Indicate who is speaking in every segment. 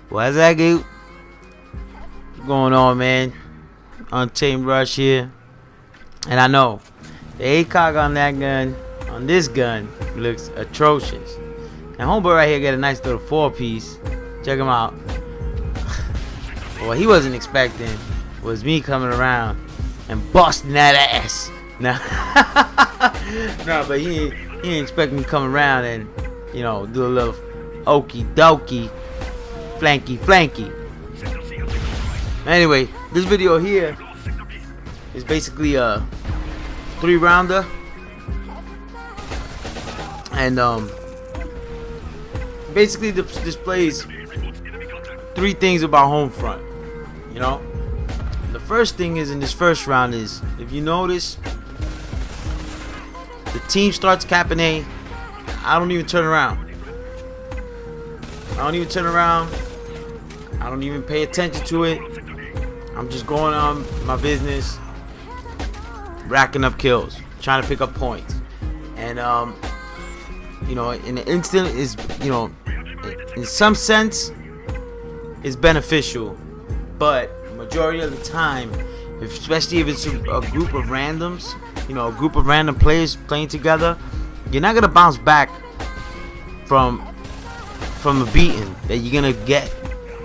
Speaker 1: What's that, Goop? What's going on, man? Untamed Rush here. And I know the ACOG on that gun, on this gun, looks atrocious. And homeboy right here got a nice little 4-piece. Check him out. What he wasn't expecting was me coming around and busting that ass. No, but he ain't expect me to come around and, you know, do a little okey dokey, flanky. Anyway, this video here is basically a 3-rounder, and basically displays 3 things about Homefront. You know, the first thing is in this first round is, if you notice, the team starts capping A. I don't even turn around. I don't even pay attention to it. I'm just going on my business, racking up kills, trying to pick up points. And you know, in an instant is, you know, in some sense is beneficial, but majority of the time, especially if it's a group of randoms, you know, a group of random players playing together, you're not gonna bounce back from a beating that you're gonna get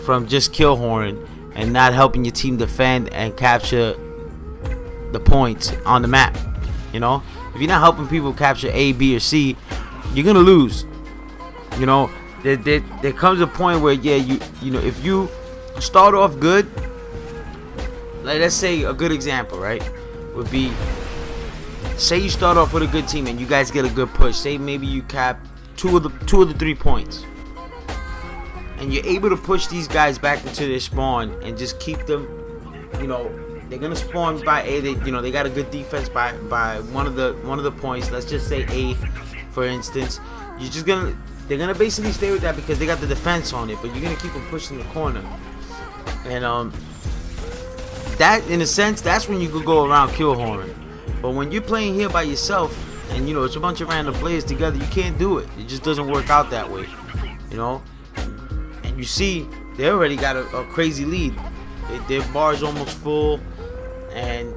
Speaker 1: from just kill horn and not helping your team defend and capture the points on the map. You know, if you're not helping people capture A, B, or C, you're gonna lose. You know, there comes a point where, yeah, you know, if you start off good, like, let's say a good example, right, would be, say you start off with a good team and you guys get a good push. Say maybe you cap two of the 3 points, and you're able to push these guys back into their spawn and just keep them, you know, they're gonna spawn by A. You know, they got a good defense by one of the points. Let's just say A, for instance. They're gonna basically stay with that because they got the defense on it, but you're gonna keep them pushing the corner. And that, in a sense, that's when you could go around kill horn. But when you're playing here by yourself, and you know it's a bunch of random players together, you can't do it. It just doesn't work out that way, you know. And you see, they already got a crazy lead. Their bar's almost full, and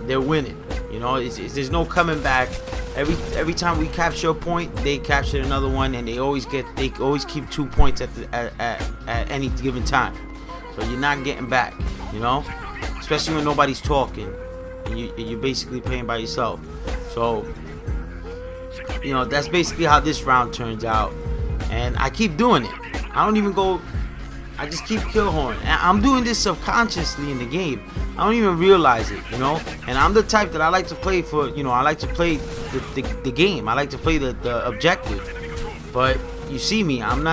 Speaker 1: they're winning. You know, there's no coming back. Every time we capture a point, they capture another one, and they always keep 2 points at any given time. So you're not getting back, you know, especially when nobody's talking and you're basically playing by yourself. So, you know, that's basically how this round turns out, and I keep doing it. I don't even go. I just keep kill horn. And I'm doing this subconsciously in the game. I don't even realize it, you know. And I'm the type that I like to play for, you know, I like to play the game. I like to play the objective. But you see me, I'm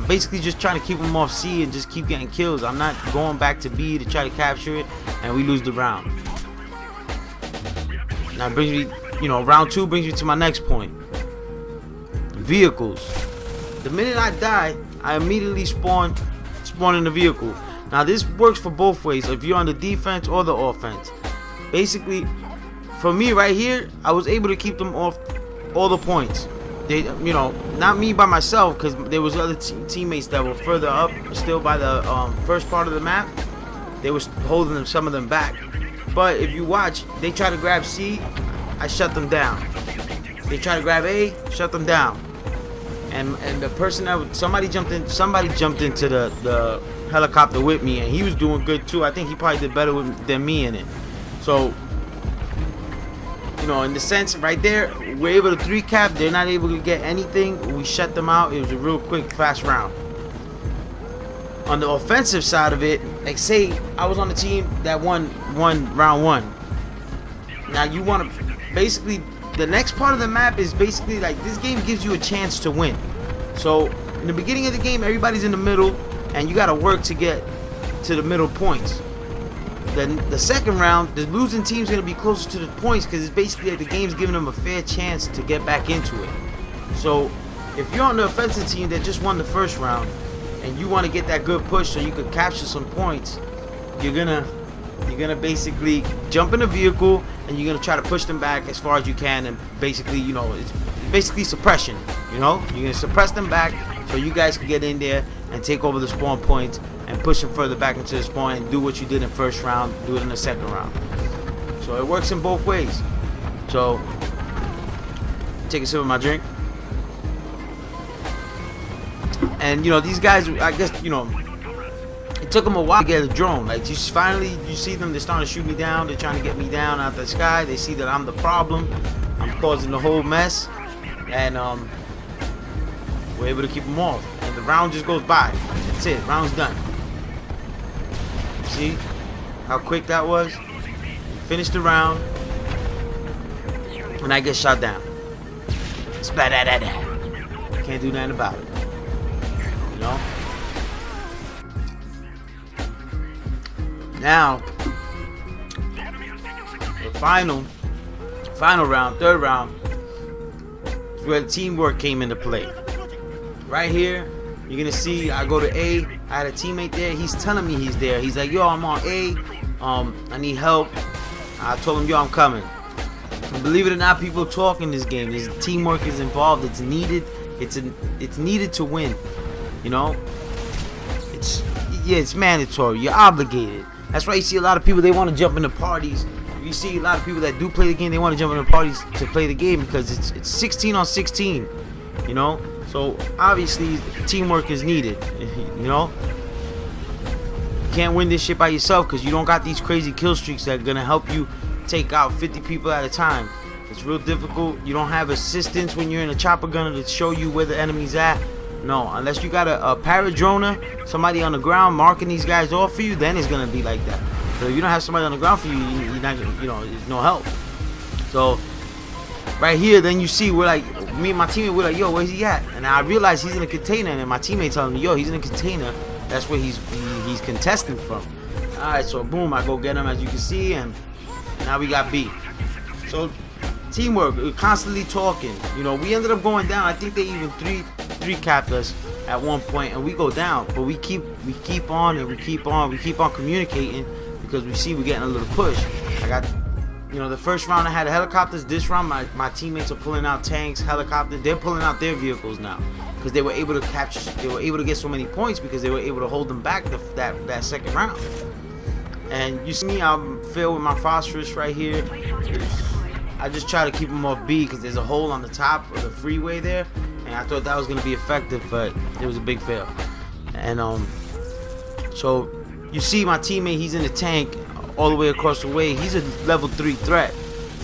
Speaker 1: basically just trying to keep them off C and just keep getting kills. I'm not going back to B to try to capture it, and we lose the round. Now it brings me, you know, round 2 brings me to my next point. Vehicles. The minute I die, I immediately spawn in the vehicle. Now this works for both ways, if you're on the defense or the offense. Basically, for me right here, I was able to keep them off all the points. They, you know, not me by myself, because there was other teammates that were further up, still by the first part of the map. They was holding some of them back. But if you watch, they try to grab C, I shut them down. They try to grab A, shut them down. And the person that somebody jumped into the helicopter with me, and he was doing good too. I think he probably did better than me in it. So, you know, in the sense right there, we're able to 3-cap. They're not able to get anything. We shut them out. It was a real quick, fast round. On the offensive side of it, like, say I was on the team that won round 1. Now you want to basically, the next part of the map is basically like, this game gives you a chance to win. So in the beginning of the game, everybody's in the middle, and you got to work to get to the middle points. Then the second round, the losing team's going to be closer to the points, because it's basically like the game's giving them a fair chance to get back into it. So if you're on the offensive team that just won the first round, and you want to get that good push so you could capture some points, you're gonna basically jump in a vehicle, and you're gonna try to push them back as far as you can, and basically, you know, it's basically suppression. You know, you're gonna suppress them back so you guys can get in there and take over the spawn points and push them further back into the spawn and do what you did in the first round, do it in the second round. So it works in both ways. So take a sip of my drink. And you know, these guys, I guess, you know, it took them a while to get a drone. Like, you see them, they're starting to shoot me down. They're trying to get me down out the sky. They see that I'm the problem. I'm causing the whole mess. And we're able to keep them off. And the round just goes by. That's it. Round's done. See how quick that was? Finish the round. And I get shot down. Can't do nothing about it. You know? Now, the final round, third round, is where the teamwork came into play. Right here, you're gonna see I go to A. I had a teammate there. He's telling me he's there. He's like, yo, I'm on A. I need help. I told him, yo, I'm coming. And believe it or not, people talk in this game. There's teamwork is involved. It's needed. It's needed to win. You know, it's mandatory. You're obligated. That's why you see a lot of people, they want to jump into parties. You see a lot of people that do play the game, they want to jump into parties to play the game because it's 16 on 16, you know? So obviously teamwork is needed, you know? You can't win this shit by yourself because you don't got these crazy kill streaks that are going to help you take out 50 people at a time. It's real difficult. You don't have assistance when you're in a chopper gunner to show you where the enemy's at. No, unless you got a paradroner, somebody on the ground marking these guys off for you, then it's gonna be like that. So if you don't have somebody on the ground for you, you're not, you know, there's no help. So right here, then you see we're like, me and my teammate, we're like, yo, where's he at? And I realize he's in a container, and my teammate telling me, yo, he's in a container. That's where he's contesting from. All right, so boom, I go get him, as you can see, and now we got B. So teamwork, we're constantly talking. You know, we ended up going down. I think they even three capped us at one point, and we go down, but we keep on and we keep on communicating because we see we're getting a little push. I got, you know, the first round I had helicopters. This round my teammates are pulling out tanks, helicopters. They're pulling out their vehicles now because they were able to capture. They were able to get so many points because they were able to hold them back that second round. And you see me, I'm filled with my phosphorus right here. I just try to keep them off B because there's a hole on the top of the freeway there, and I thought that was gonna be effective, but it was a big fail. And so you see my teammate, he's in the tank all the way across the way. He's a level 3 threat,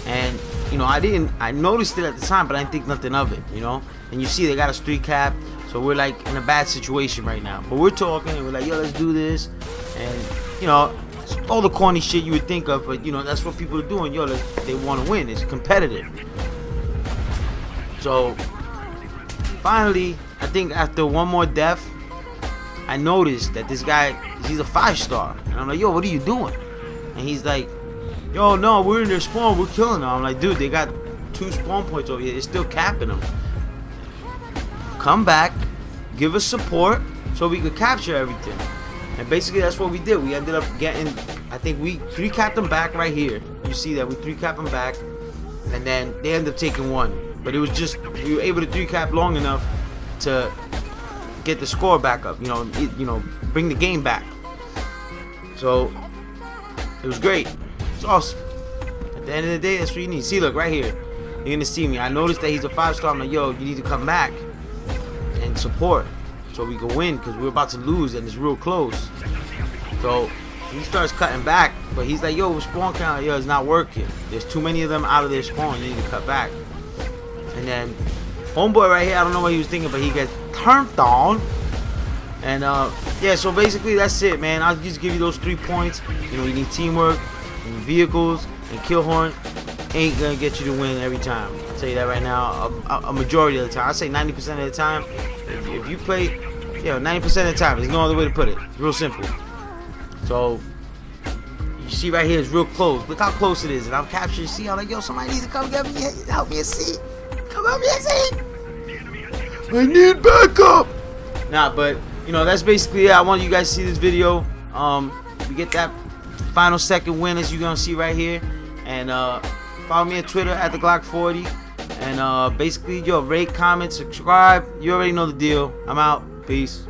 Speaker 1: and you know, I noticed it at the time, but I didn't think nothing of it, you know. And you see they got a 3 cap, so we're like in a bad situation right now. But we're talking, and we're like, yo, let's do this, and you know, all the corny shit you would think of, but you know, that's what people are doing. Yo, they want to win. It's competitive. So finally, I think after one more death, I noticed that this guy, he's a 5-star, and I'm like, yo, what are you doing? And he's like, yo, no, we're in their spawn, we're killing them. I'm like, dude, they got 2 spawn points over here. They're still capping them. Come back, give us support so we could capture everything. And basically that's what we did. We ended up getting, I think we 3-capped them back right here. You see that we 3-capped them back, and then they ended up taking 1. But it was just, we were able to 3-cap long enough to get the score back up. You know, bring the game back. So it was great. It's awesome. At the end of the day, that's what you need. See, look right here. You're gonna see me. I noticed that he's a 5-star. I'm like, yo, you need to come back and support, so we can win, because we're about to lose and it's real close. So he starts cutting back, but he's like, yo, spawn count, yo, it's not working. There's too many of them out of their spawn. You need to cut back. And then homeboy right here, I don't know what he was thinking, but he gets turned on. And yeah, so basically that's it, man. I'll just give you those 3 points. You know, you need teamwork and vehicles, and kill horn ain't gonna get you to win every time. I'll tell you that right now. A majority of the time, I say 90% of the time. If you play, you know, 90% of the time, there's no other way to put it. It's real simple. So you see right here, it's real close. Look how close it is, and I'm capturing. See, I'm like, yo, somebody needs to come get me, help me a seat. Come help me a seat. I need backup. Nah, but you know, that's basically it. I want you guys to see this video. We get that final second win, as you're gonna see right here, and follow me on Twitter at the Glock 40, and basically, yo, rate, comment, subscribe. You already know the deal. I'm out. Peace.